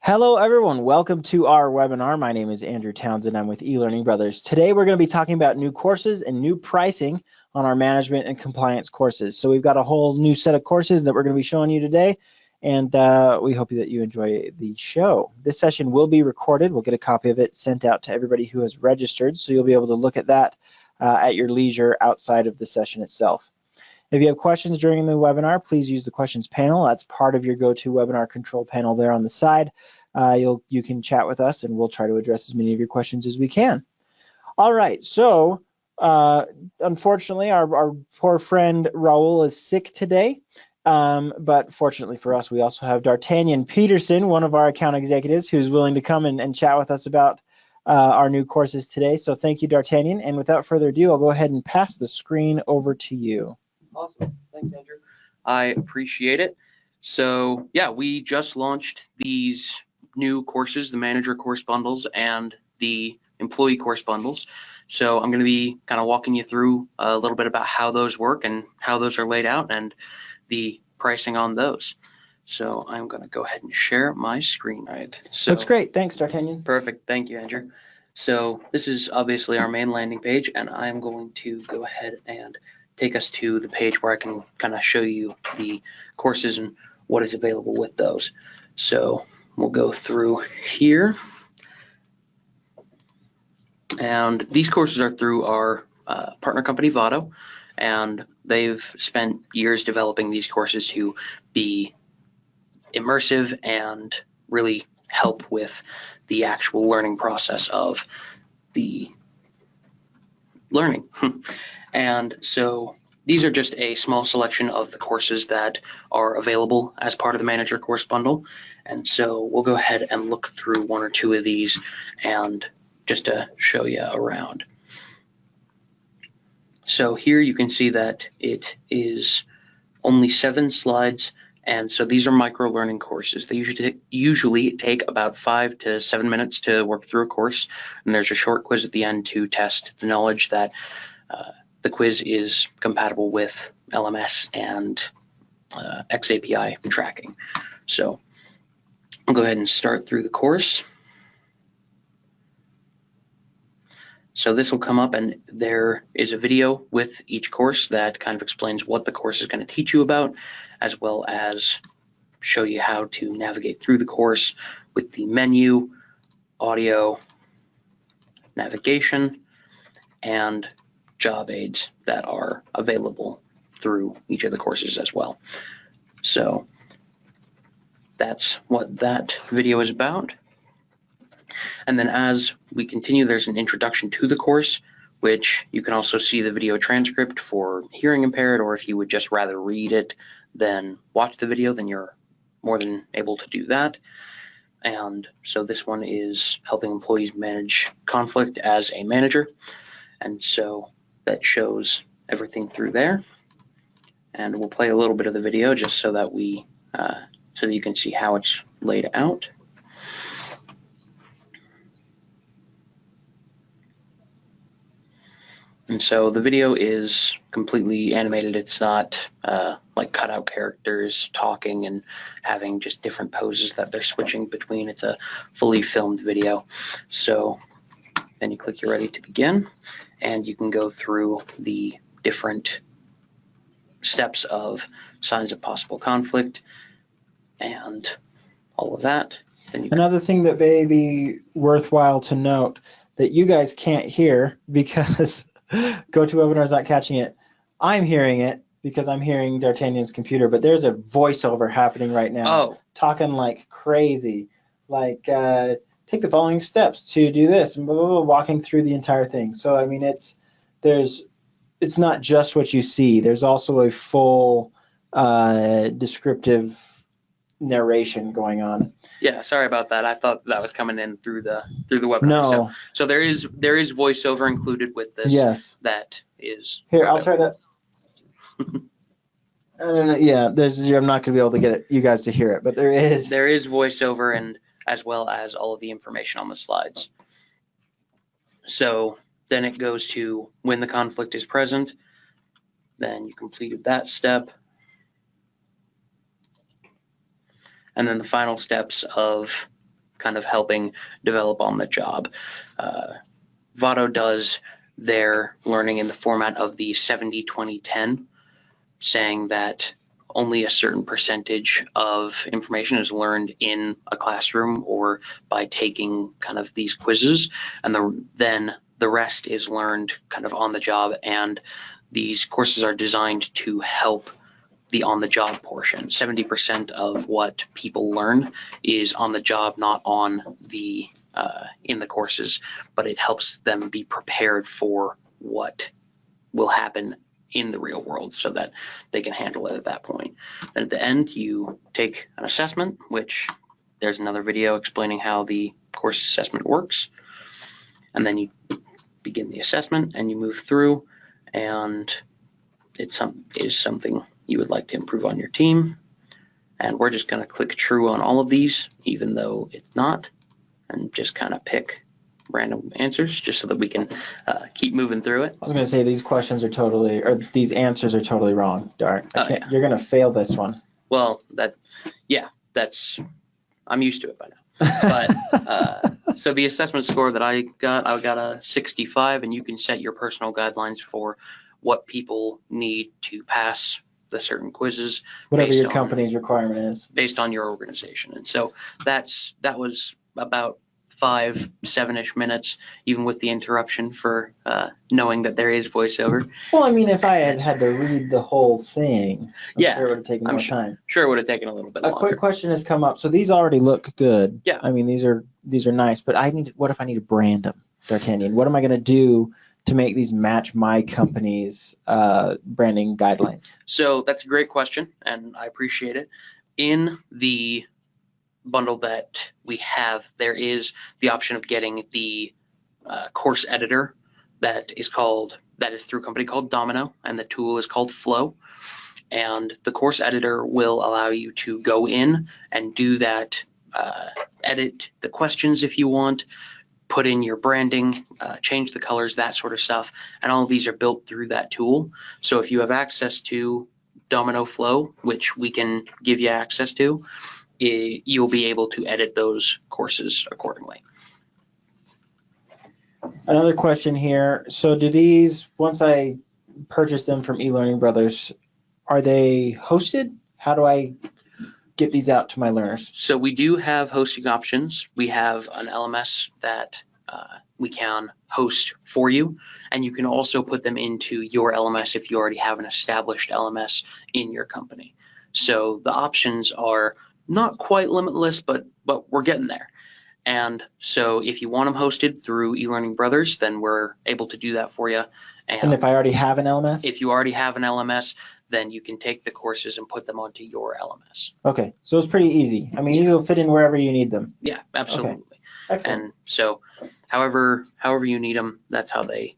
Hello everyone, welcome to our webinar. My name is Andrew Townsend. I'm with eLearning Brothers. Today we're going to be talking about new courses and new pricing on our management and compliance courses. So we've got a whole new set of courses that we're going to be showing you today, and we hope that you enjoy the show. This session will be recorded. We'll get a copy of it sent out to everybody who has registered, so you'll be able to look at that at your leisure outside of the session itself. If you have questions during the webinar, please use the questions panel. That's part of your GoToWebinar control panel there on the side. You can chat with us and we'll try to address as many of your questions as we can. All right, so unfortunately our poor friend Raul is sick today, but fortunately for us we also have D'Artagnan Peterson, one of our account executives, who's willing to come and chat with us about our new courses today. So thank you, D'Artagnan, and without further ado, I'll go ahead and pass the screen over to you. Awesome. Thanks, Andrew. I appreciate it. So yeah, we just launched these new courses, the manager course bundles and the employee course bundles. So I'm going to be kind of walking you through a little bit about how those work and how those are laid out and the pricing on those. So I'm going to go ahead and share my screen. Right. So that's great. Thanks, D'Artagnan. Perfect. Thank you, Andrew. So this is obviously our main landing page, and I'm going to go ahead and take us to the page where I can kind of show you the courses and what is available with those. So we'll go through here. And these courses are through our partner company, Vado, and they've spent years developing these courses to be immersive and really help with the actual learning process of the learning. And so these are just a small selection of the courses that are available as part of the manager course bundle. And so we'll go ahead and look through one or two of these and just to show you around. So here you can see that it is only 7 slides. And so these are micro-learning courses. They usually take about 5 to 7 minutes to work through a course. And there's a short quiz at the end to test the knowledge that the quiz is compatible with LMS and XAPI tracking. So I'll go ahead and start through the course. So this will come up and there is a video with each course that kind of explains what the course is going to teach you about, as well as show you how to navigate through the course with the menu, audio, navigation, and job aids that are available through each of the courses as well. So that's what that video is about. And then as we continue, there's an introduction to the course, which you can also see the video transcript for hearing impaired, or if you would just rather read it than watch the video, then you're more than able to do that. And so this one is helping employees manage conflict as a manager. And so that shows everything through there. And we'll play a little bit of the video just so that we so that you can see how it's laid out. And so the video is completely animated. It's not like cutout characters talking and having just different poses that they're switching between. It's a fully filmed video. So then you click you're ready to begin, and you can go through the different steps of signs of possible conflict and all of that. Then another thing that may be worthwhile to note that you guys can't hear because GoToWebinar is not catching it. I'm hearing it because I'm hearing D'Artagnan's computer, but there's a voiceover happening right now, talking like crazy, like take the following steps to do this, and blah, blah, blah, walking through the entire thing. So I mean, it's not just what you see. There's also a full descriptive narration going on. Yeah, sorry about that. I thought that was coming in through the webinar. No. So there is voiceover included with this. Yes. That is. Here, I'll try to. Yeah, I'm not going to be able to get you guys to hear it, but there is. There is voiceover, and as well as all of the information on the slides. So then it goes to when the conflict is present. Then you completed that step. And then the final steps of kind of helping develop on the job. Vado does their learning in the format of the 70-20-10, saying that only a certain percentage of information is learned in a classroom or by taking kind of these quizzes, and then the rest is learned kind of on the job, and these courses are designed to help the on-the-job portion. 70% of what people learn is on the job, not on the in the courses, but it helps them be prepared for what will happen in the real world so that they can handle it at that point. And at the end, you take an assessment, which there's another video explaining how the course assessment works. And then you begin the assessment and you move through, and it is something you would like to improve on your team. And we're just going to click true on all of these, even though it's not, and just kind of pick random answers just so that we can keep moving through it. I was going to say these questions are totally, or these answers are totally wrong. Darn. Yeah. You're going to fail this one. Well, I'm used to it by now. But so the assessment score that I got a 65, and you can set your personal guidelines for what people need to pass the certain quizzes. Whatever your company's requirement is. Based on your organization. And so that was about 5-7-ish minutes, even with the interruption for knowing that there is voiceover. Well, I mean, if I had to read the whole thing, I'm yeah, sure it would have taken more time. Sure, it would have taken a little bit longer. A quick question has come up. So these already look good. Yeah. I mean, these are nice, but what if I need to brand them, D'Artagnan? What am I going to do to make these match my company's branding guidelines? So that's a great question, and I appreciate it. In the bundle that we have, there is the option of getting the course editor that is through a company called Domino, and the tool is called Flow. And the course editor will allow you to go in and do that, edit the questions if you want, put in your branding, change the colors, that sort of stuff. And all of these are built through that tool. So if you have access to Domino Flow, which we can give you access to, you'll be able to edit those courses accordingly. Another question here. So do these, once I purchase them from eLearning Brothers, are they hosted? How do I get these out to my learners? So we do have hosting options. We have an LMS that we can host for you, and you can also put them into your LMS if you already have an established LMS in your company. So the options are not quite limitless, but we're getting there. And so if you want them hosted through eLearning Brothers, then we're able to do that for you. And if I already have an LMS? If you already have an LMS, then you can take the courses and put them onto your LMS. Okay, so it's pretty easy. I mean, these will fit in wherever you need them. Yeah, absolutely. Okay. Excellent. And so however you need them, that's how they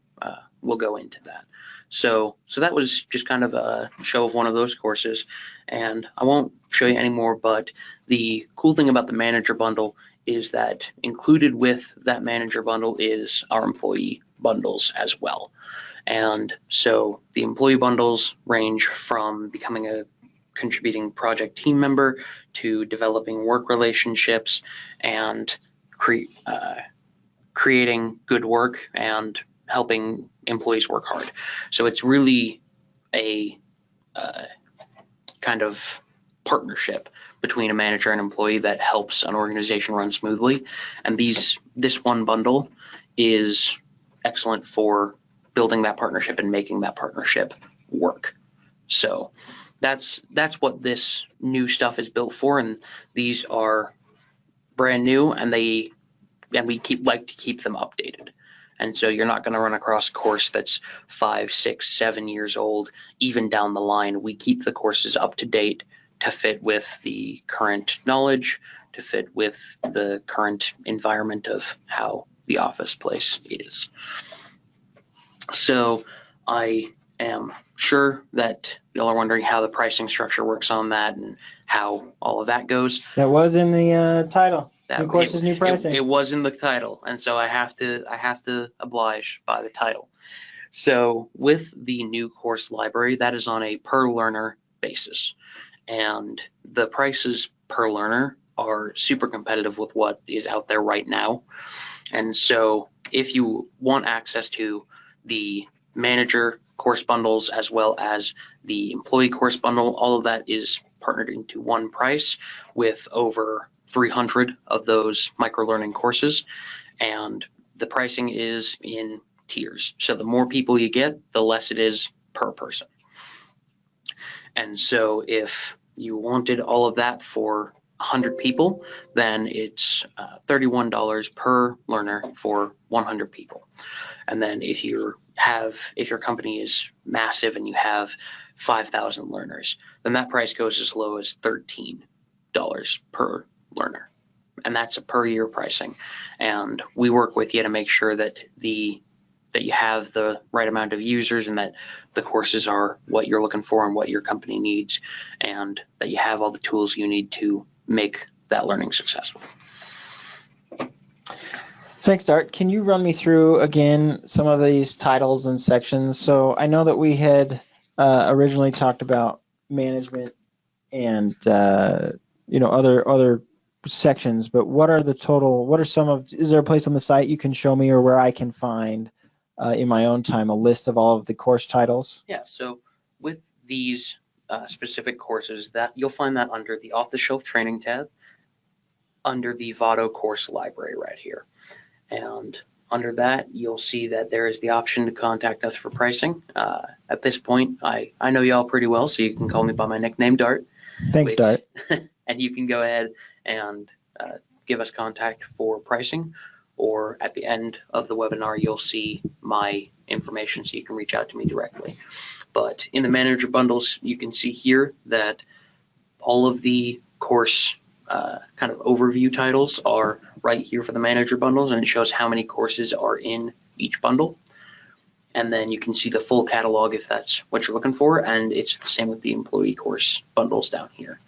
will go into that. So that was just kind of a show of one of those courses, and I won't show you anymore, but the cool thing about the manager bundle is that included with that manager bundle is our employee bundles as well. And so the employee bundles range from becoming a contributing project team member to developing work relationships and creating good work and helping employees work hard. So it's really a kind of partnership between a manager and employee that helps an organization run smoothly. And this one bundle is excellent for building that partnership and making that partnership work. So that's what this new stuff is built for, and these are brand new, and we like to keep them updated. And so you're not going to run across a course that's 5, 6, 7 years old, even down the line. We keep the courses up to date to fit with the current knowledge, to fit with the current environment of how the office place is. So I am sure that y'all are wondering how the pricing structure works on that and how all of that goes. That was in the title. New courses, new pricing. It was in the title, and so I have to oblige by the title. So with the new course library, that is on a per learner basis, and the prices per learner are super competitive with what is out there right now. And so if you want access to the manager course bundles as well as the employee course bundle, all of that is partnered into one price with over 300 of those microlearning courses. And the pricing is in tiers. So the more people you get, the less it is per person. And so if you wanted all of that for 100 people, then it's $31 per learner for 100 people. And then if your company is massive and you have 5,000 learners, then that price goes as low as $13 per learner. And that's a per year pricing. And we work with you to make sure that you have the right amount of users and that the courses are what you're looking for and what your company needs, and that you have all the tools you need to make that learning successful. Thanks, Dart. Can you run me through again some of these titles and sections? So I know that we had originally talked about management and other sections, but is there a place on the site you can show me or where I can find in my own time a list of all of the course titles? Yeah, so with these specific courses, that you'll find that under the off-the-shelf training tab, under the Vado course library right here. And under that, you'll see that there is the option to contact us for pricing. At this point, I know y'all pretty well, so you can call me by my nickname, Dart. Thanks, Dart. And you can go ahead and give us contact for pricing, or at the end of the webinar, you'll see my information so you can reach out to me directly. But in the manager bundles, you can see here that all of the course kind of overview titles are right here for the manager bundles, and it shows how many courses are in each bundle. And then you can see the full catalog if that's what you're looking for, and it's the same with the employee course bundles down here.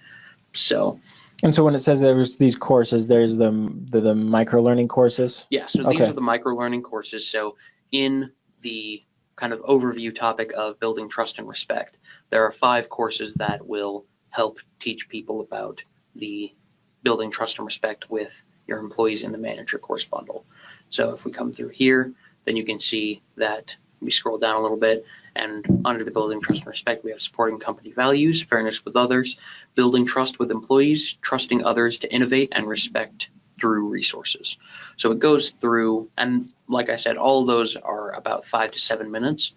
And so when it says there's these courses, there's the micro-learning courses? Yeah, so these are the micro-learning courses. So in the kind of overview topic of building trust and respect, there are 5 courses that will help teach people about the building trust and respect with your employees in the manager course bundle. So if we come through here, then you can see that we scroll down a little bit, and under the building trust and respect, we have supporting company values, fairness with others, building trust with employees, trusting others to innovate, and respect through resources. So it goes through, and like I said, all of those are about 5 to 7 minutes.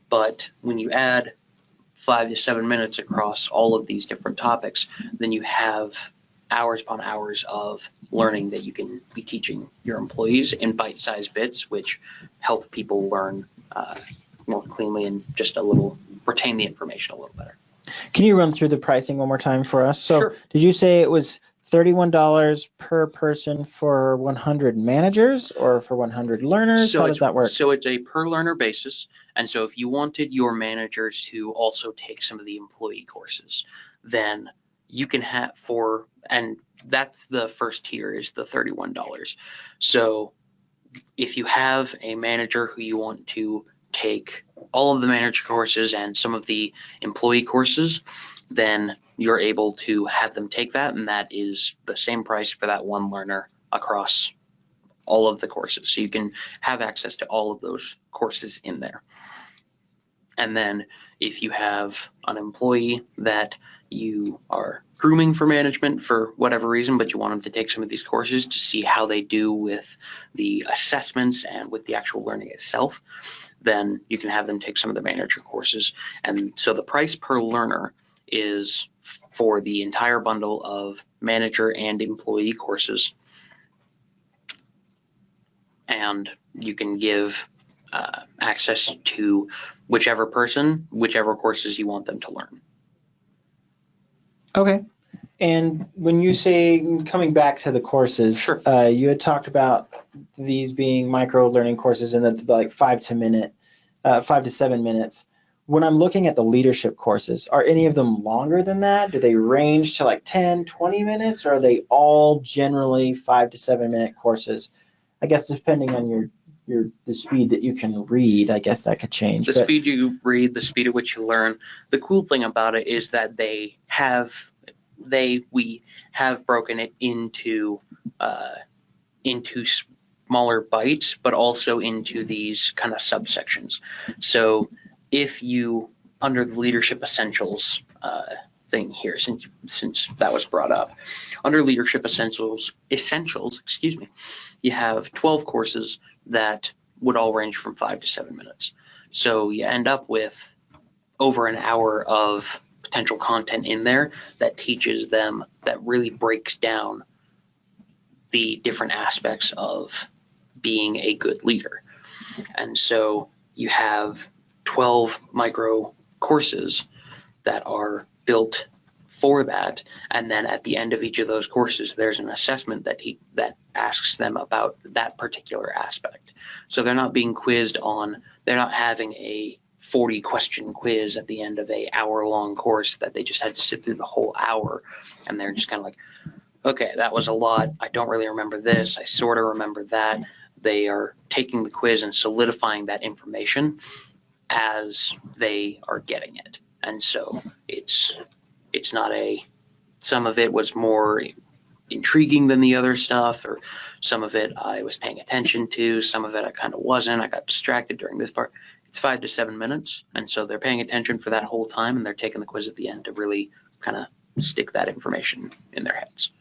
But when you add 5 to 7 minutes across all of these different topics, then you have hours upon hours of learning that you can be teaching your employees in bite-sized bits, which help people learn more cleanly and just retain the information a little better. Can you run through the pricing one more time for us? So Sure. Did you say it was $31 per person for 100 managers or for 100 learners? So how does that work? So it's a per learner basis. And so if you wanted your managers to also take some of the employee courses, then you can have and that's the first tier is the $31. So if you have a manager who you want to take all of the manager courses and some of the employee courses, then you're able to have them take that, and that is the same price for that one learner across all of the courses. So you can have access to all of those courses in there. And then if you have an employee that you are grooming for management for whatever reason, but you want them to take some of these courses to see how they do with the assessments and with the actual learning itself, then you can have them take some of the manager courses. And so the price per learner is for the entire bundle of manager and employee courses. And you can give access to whichever person, whichever courses you want them to learn. Okay. And when you say, coming back to the courses, Sure. You had talked about these being micro learning courses and that like 5 to 7 minutes. When I'm looking at the leadership courses, are any of them longer than that? Do they range to like 10, 20 minutes, or are they all generally 5 to 7 minute courses? I guess depending on the speed that you can read, I guess that could change. The speed you read, the speed at which you learn. The cool thing about it is that they have we have broken it into smaller bites, but also into these kind of subsections. So if you, under the Leadership Essentials thing here, since that was brought up, under Leadership Essentials, excuse me, you have 12 courses that would all range from 5 to 7 minutes. So you end up with over an hour of potential content in there that teaches them, that really breaks down the different aspects of being a good leader. And so you have 12 micro courses that are built for that, and then at the end of each of those courses there's an assessment that asks them about that particular aspect. So they're not being quizzed on, they're not having a 40 question quiz at the end of a hour-long course that they just had to sit through the whole hour, and they're just kind of like, okay, that was a lot, I don't really remember this, I sort of remember that. They are taking the quiz and solidifying that information as they are getting it. And so it's not some of it was more intriguing than the other stuff, or some of it I was paying attention to, some of it I kind of wasn't, I got distracted during this part. It's 5 to 7 minutes, and so they're paying attention for that whole time, and they're taking the quiz at the end to really kind of stick that information in their heads.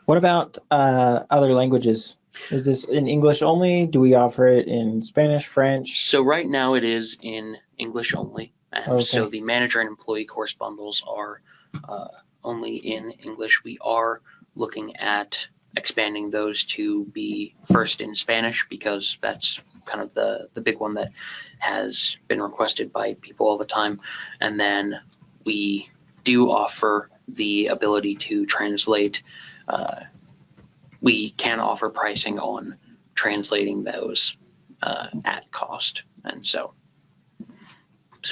What about other languages? Is this in English only? Do we offer it in Spanish, French? So right now it is in English only. And Okay. So the manager and employee course bundles are only in English. We are looking at expanding those to be first in Spanish, because that's kind of the big one that has been requested by people all the time. And then we do offer the ability to translate. We can offer pricing on translating those at cost. And so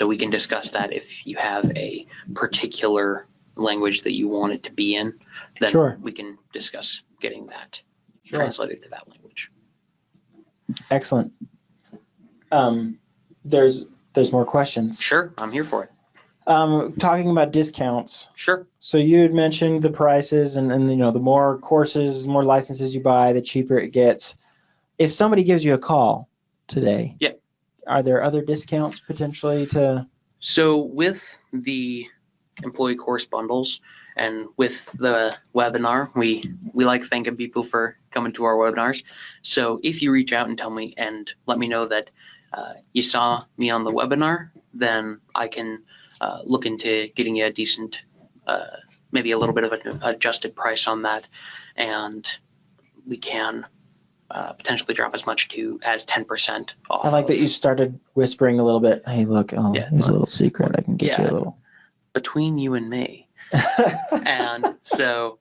we can discuss that if you have a particular language that you want it to be in, then Sure. we can discuss getting that Sure. translated to that language. Excellent. There's more questions. Sure, I'm here for it. Talking about discounts. Sure. So you had mentioned the prices, and the more courses, more licenses you buy, the cheaper it gets. If somebody gives you a call today, yeah, are there other discounts potentially to? So with the employee course bundles and with the webinar, we like thanking people for coming to our webinars. So if you reach out and tell me and let me know that you saw me on the webinar, then I can look into getting you a decent, maybe a little bit of an adjusted price on that, and we can potentially drop as much as 10% off. I like that you started whispering a little bit. Hey, look, here's a little secret. I can get you a little. Between you and me. And so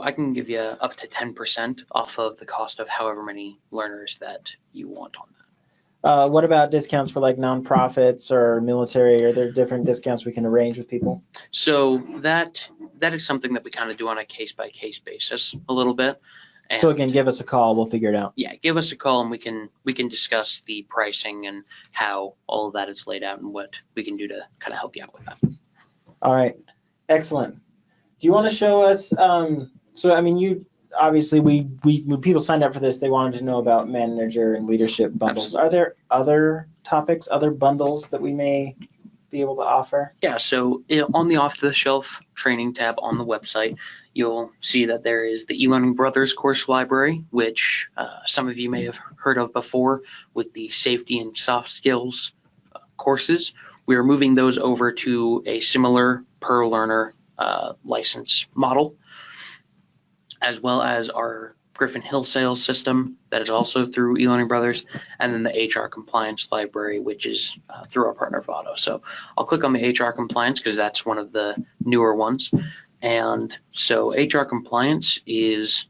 I can give you up to 10% off of the cost of however many learners that you want on that. What about discounts for like nonprofits or military? Are there different discounts we can arrange with people? So that is something that we kind of do on a case-by-case basis a little bit. And so again, give us a call. We'll figure it out. Yeah, give us a call and we can discuss the pricing and how all of that is laid out and what we can do to kind of help you out with that. All right, excellent. Do you want to show us? So I mean, you obviously when people signed up for this, they wanted to know about manager and leadership bundles. Absolutely. Are there other topics, other bundles that we may be able to offer? Yeah, so on the off-the-shelf training tab on the website, you'll see that there is the eLearning Brothers course library, which some of you may have heard of before with the safety and soft skills courses. We are moving those over to a similar per learner license model, as well as our Griffin Hill sales system that is also through eLearning Brothers, and then the HR compliance library, which is through our partner Vado. So I'll click on the HR compliance because that's one of the newer ones. And so HR compliance is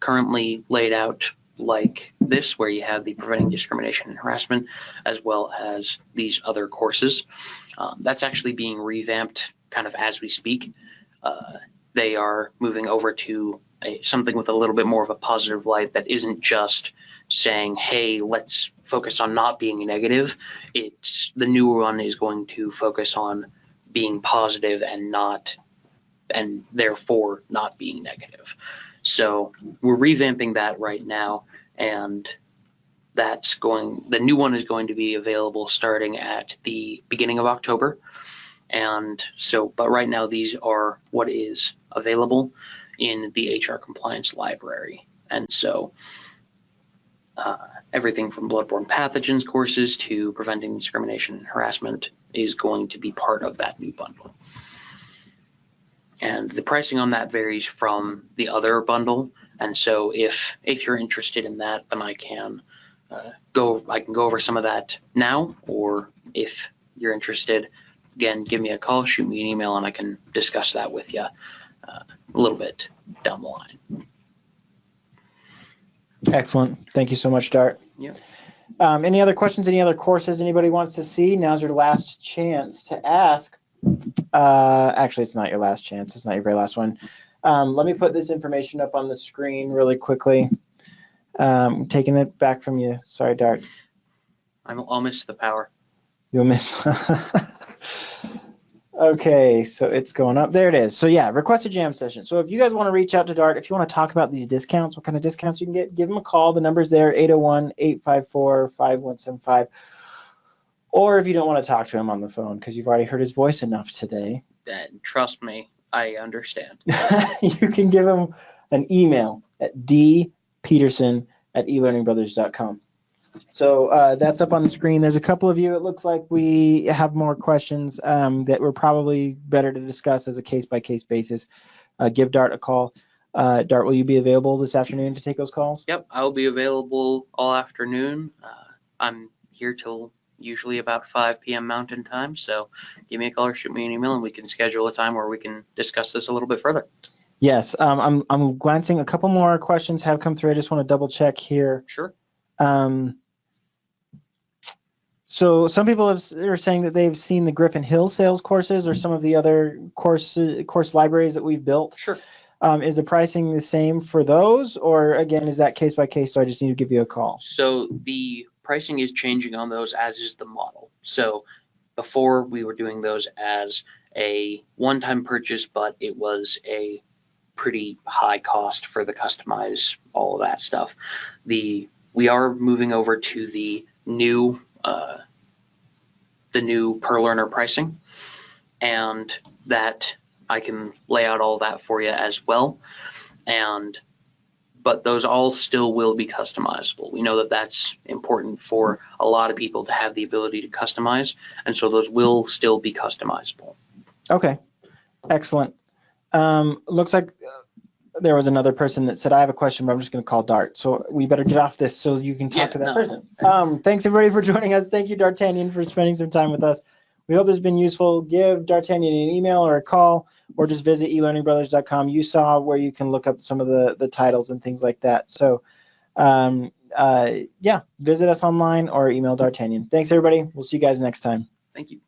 currently laid out like this, where you have the preventing discrimination and harassment, as well as these other courses. That's actually being revamped kind of as we speak. They are moving over to something with a little bit more of a positive light that isn't just saying, hey, let's focus on not being negative. The new one is going to focus on being positive and not and therefore not being negative. So we're revamping that right now, and the new one is going to be available starting at the beginning of October. And so, but right now these are what is available in the HR compliance library. And so everything from bloodborne pathogens courses to preventing discrimination and harassment is going to be part of that new bundle. And the pricing on that varies from the other bundle. And so if you're interested in that, then I can go over some of that now, or if you're interested, again, give me a call, shoot me an email, and I can discuss that with you a little bit down the line. Excellent. Thank you so much, Dart. Yeah. Any other questions? Any other courses anybody wants to see? Now's your last chance to ask. Actually, it's not your last chance. It's not your very last one. Let me put this information up on the screen really quickly. Taking it back from you. Sorry, Dart. I'll miss the power. You'll miss. Okay, so it's going up. There it is. So yeah, request a jam session. So if you guys want to reach out to Dart, if you want to talk about these discounts, what kind of discounts you can get, give them a call. The number's there, 801-854-5175. Or if you don't want to talk to him on the phone because you've already heard his voice enough today. Then trust me, I understand. You can give him an email at dpeterson@elearningbrothers.com. So that's up on the screen. There's a couple of you. It looks like we have more questions that were probably better to discuss as a case-by-case basis. Give Dart a call. Dart, will you be available this afternoon to take those calls? Yep, I'll be available all afternoon. I'm here till usually about 5 p.m. Mountain Time, so give me a call or shoot me an email, and we can schedule a time where we can discuss this a little bit further. Yes, I'm glancing. A couple more questions have come through. I just want to double check here. Sure. So some people are saying that they've seen the Griffin Hill sales courses or some of the other course libraries that we've built. Sure. Is the pricing the same for those, or again, is that case by case? So I just need to give you a call. So the pricing is changing on those, as is the model. So before we were doing those as a one-time purchase, but it was a pretty high cost for the customize, all of that stuff. We are moving over to the new per learner pricing, and that I can lay out all that for you as well. But those all still will be customizable. We know that that's important for a lot of people to have the ability to customize, and so those will still be customizable. Okay, excellent. Looks like there was another person that said, I have a question, but I'm just going to call Dart. So we better get off this so you can talk to that person. Thanks, everybody, for joining us. Thank you, D'Artagnan, for spending some time with us. We hope this has been useful. Give D'Artagnan an email or a call, or just visit eLearningBrothers.com. You saw where you can look up some of the titles and things like that. So, yeah, visit us online or email D'Artagnan. Thanks, everybody. We'll see you guys next time. Thank you.